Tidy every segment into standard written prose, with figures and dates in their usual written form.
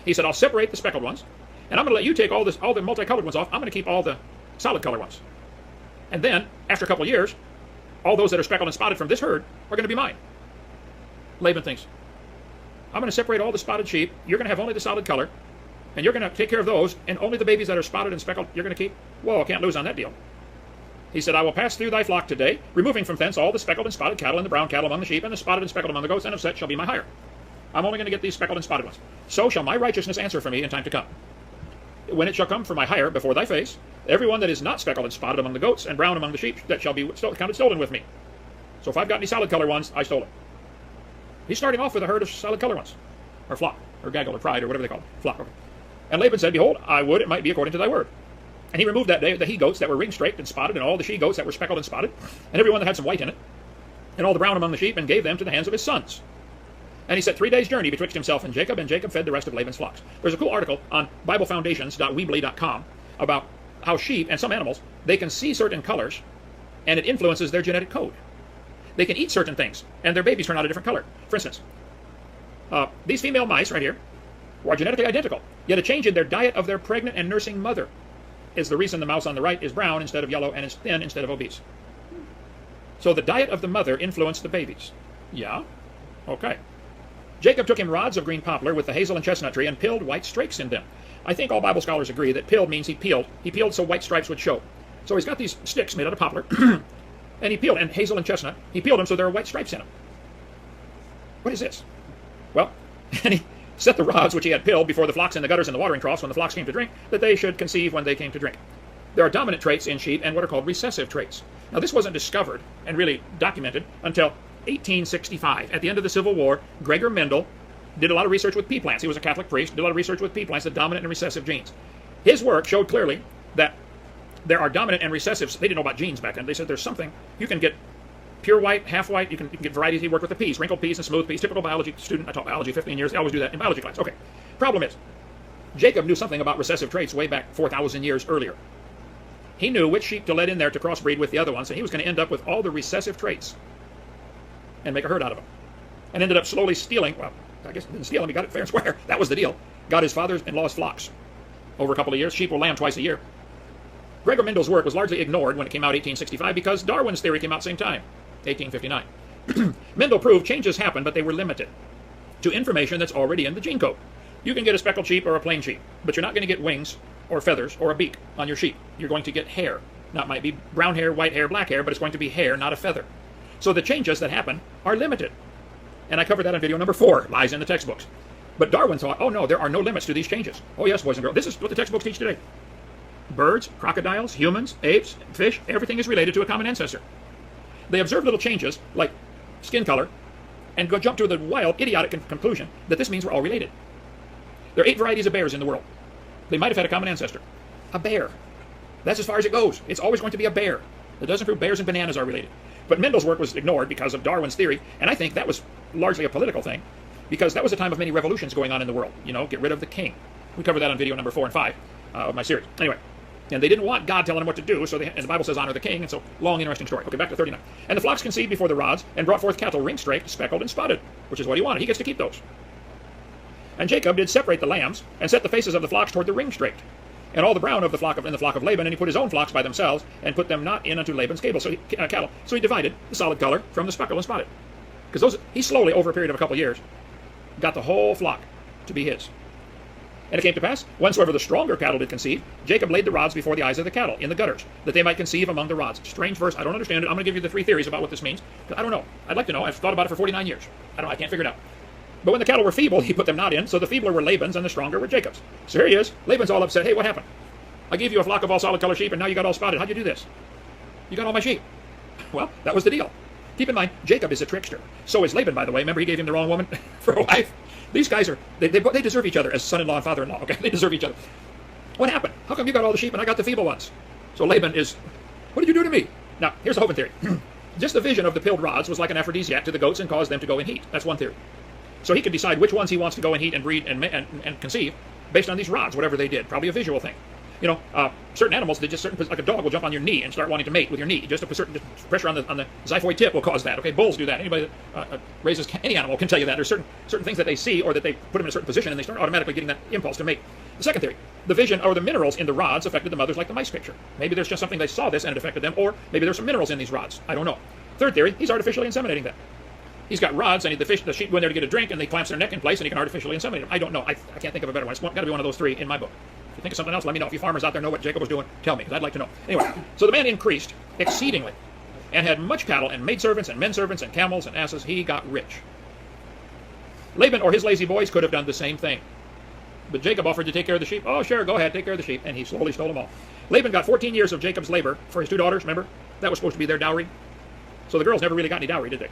He said, I'll separate the speckled ones, and I'm going to let you take all the multicolored ones off. I'm going to keep all the solid color ones. And then, after a couple of years, all those that are speckled and spotted from this herd are going to be mine. Laban thinks, I'm going to separate all the spotted sheep. You're going to have only the solid color, and you're going to take care of those, and only the babies that are spotted and speckled you're going to keep. Whoa, I can't lose on that deal. He said, I will pass through thy flock today, removing from thence all the speckled and spotted cattle and the brown cattle among the sheep, and the spotted and speckled among the goats, and of such shall be my hire. I'm only going to get these speckled and spotted ones. So shall my righteousness answer for me in time to come. When it shall come for my hire before thy face, every one that is not speckled and spotted among the goats and brown among the sheep, that shall be counted stolen with me. So if I've got any solid color ones, I stole it. He's starting off with a herd of solid color ones, or flock, or gaggle, or pride, or whatever they call it. Flock, okay. And Laban said, Behold, I would it might be according to thy word. And he removed that day the he-goats that were ring-straped and spotted, and all the she-goats that were speckled and spotted, and every one that had some white in it, and all the brown among the sheep, and gave them to the hands of his sons. And he set 3 days' journey betwixt himself and Jacob fed the rest of Laban's flocks. There's a cool article on BibleFoundations.weebly.com about how sheep and some animals, they can see certain colors, and it influences their genetic code. They can eat certain things, and their babies turn out a different color. For instance, these female mice right here are genetically identical, yet a change in their diet of their pregnant and nursing mother is the reason the mouse on the right is brown instead of yellow and is thin instead of obese. So the diet of the mother influenced the babies. Yeah? Okay. Jacob took him rods of green poplar with the hazel and chestnut tree and pilled white strakes in them. I think all Bible scholars agree that pilled means he peeled. He peeled so white stripes would show. So he's got these sticks made out of poplar, and he peeled, and hazel and chestnut, he peeled them so there are white stripes in them. What is this? Well, and he set the rods which he had pilled before the flocks in the gutters and the watering troughs when the flocks came to drink, that they should conceive when they came to drink. There are dominant traits in sheep and what are called recessive traits. Now this wasn't discovered and really documented until 1865. At the end of the Civil War, Gregor Mendel did a lot of research with pea plants. He was a Catholic priest, did a lot of research with pea plants, the dominant and recessive genes. His work showed clearly that there are dominant and recessives. They didn't know about genes back then. They said there's something, you can get pure white, half white, you can get varieties. He worked with the peas, wrinkled peas and smooth peas. Typical biology student. I taught biology 15 years. I always do that in biology class. Okay. Problem is, Jacob knew something about recessive traits way back 4,000 years earlier. He knew which sheep to let in there to crossbreed with the other ones, and he was going to end up with all the recessive traits and make a herd out of them. And ended up slowly stealing, well, I guess he didn't steal them, he got it fair and square. That was the deal. Got his father-in-law's flocks. Over a couple of years, sheep will lamb twice a year. Gregor Mendel's work was largely ignored when it came out 1865 because Darwin's theory came out same time, 1859. Mendel proved changes happen, but they were limited to information that's already in the gene code. You can get a speckled sheep or a plain sheep, but you're not going to get wings or feathers or a beak on your sheep. You're going to get hair. Now, it might be brown hair, white hair, black hair, but it's going to be hair, not a feather. So the changes that happen are limited. And I covered that in video number 4, Lies in the Textbooks. But Darwin thought, oh no, there are no limits to these changes. Oh yes, boys and girls, this is what the textbooks teach today. Birds, crocodiles, humans, apes, fish, everything is related to a common ancestor. They observe little changes, like skin color, and go jump to the wild, idiotic conclusion that this means we're all related. There are 8 varieties of bears in the world. They might have had a common ancestor. A bear. That's as far as it goes. It's always going to be a bear. That doesn't prove bears and bananas are related. But Mendel's work was ignored because of Darwin's theory, and I think that was largely a political thing, because that was a time of many revolutions going on in the world. You know, get rid of the king. We covered that on video number 4 and 5 of my series. Anyway, and they didn't want God telling them what to do, so and the Bible says honor the king, and so long, interesting story. Okay, back to 39. And the flocks conceived before the rods, and brought forth cattle ring-straped, speckled, and spotted, which is what he wanted. He gets to keep those. And Jacob did separate the lambs, and set the faces of the flocks toward the ring-straped, and all the brown of the flock in the flock of Laban, and he put his own flocks by themselves, and put them not in unto Laban's cattle. So he divided the solid color from the speckled and spotted. Because he slowly, over a period of a couple of years, got the whole flock to be his. And it came to pass, whensoever the stronger cattle did conceive, Jacob laid the rods before the eyes of the cattle in the gutters, that they might conceive among the rods. Strange verse, I don't understand it. I'm going to give you the 3 theories about what this means. I don't know. I'd like to know. I've thought about it for 49 years. I can't figure it out. But when the cattle were feeble, he put them not in, so the feebler were Laban's and the stronger were Jacob's. So here he is. Laban's all upset. Hey, what happened? I gave you a flock of all solid color sheep, and now you got all spotted. How'd you do this? You got all my sheep. Well, that was the deal. Keep in mind, Jacob is a trickster. So is Laban, by the way. Remember, he gave him the wrong woman for a wife? These guys are, they deserve each other as son-in-law and father-in-law, okay? They deserve each other. What happened? How come you got all the sheep and I got the feeble ones? So Laban is, what did you do to me? Now, here's the Hovind theory. Just the vision of the pilled rods was like an aphrodisiac to the goats and caused them to go in heat. That's one theory. So he could decide which ones he wants to go in heat and breed and conceive based on these rods, whatever they did. Probably a visual thing. Certain animals, they just like a dog will jump on your knee and start wanting to mate with your knee. Just a certain pressure on the xiphoid tip will cause that. Okay, bulls do that. Anybody that raises any animal can tell you that. There's certain things that they see or that they put them in a certain position and they start automatically getting that impulse to mate. The second theory, the vision or the minerals in the rods affected the mothers like the mice picture. Maybe there's just something they saw this and it affected them, or maybe there's some minerals in these rods. I don't know. Third theory, he's artificially inseminating them. He's got rods, and the sheep go in there to get a drink, and they clamps their neck in place, and he can artificially inseminate them. I don't know. I can't think of a better one. It's got to be one of those three in my book. If you think of something else, let me know. If you farmers out there know what Jacob was doing, tell me, because I'd like to know. Anyway, so the man increased exceedingly, and had much cattle, and maidservants, and menservants, and camels, and asses. He got rich. Laban or his lazy boys could have done the same thing. But Jacob offered to take care of the sheep. Oh, sure, go ahead, take care of the sheep. And he slowly stole them all. Laban got 14 years of Jacob's labor for his 2 daughters, remember? That was supposed to be their dowry. So the girls never really got any dowry, did they?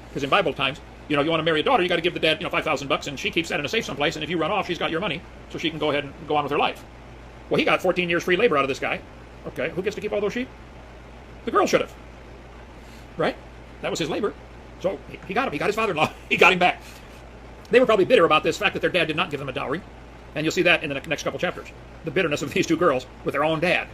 Because in Bible times, you want to marry a daughter, you got to give the dad, $5,000, and she keeps that in a safe someplace, and if you run off, she's got your money, so she can go ahead and go on with her life. Well, he got 14 years free labor out of this guy. Okay, who gets to keep all those sheep? The girl should have. Right? That was his labor. So he got him. He got his father-in-law. He got him back. They were probably bitter about this fact that their dad did not give them a dowry, and you'll see that in the next couple chapters. The bitterness of these 2 girls with their own dad.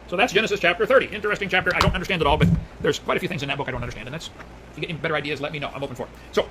So that's Genesis chapter 30. Interesting chapter. I don't understand it all, but there's quite a few things in that book I don't understand, and if you get any better ideas, let me know. I'm open for it. So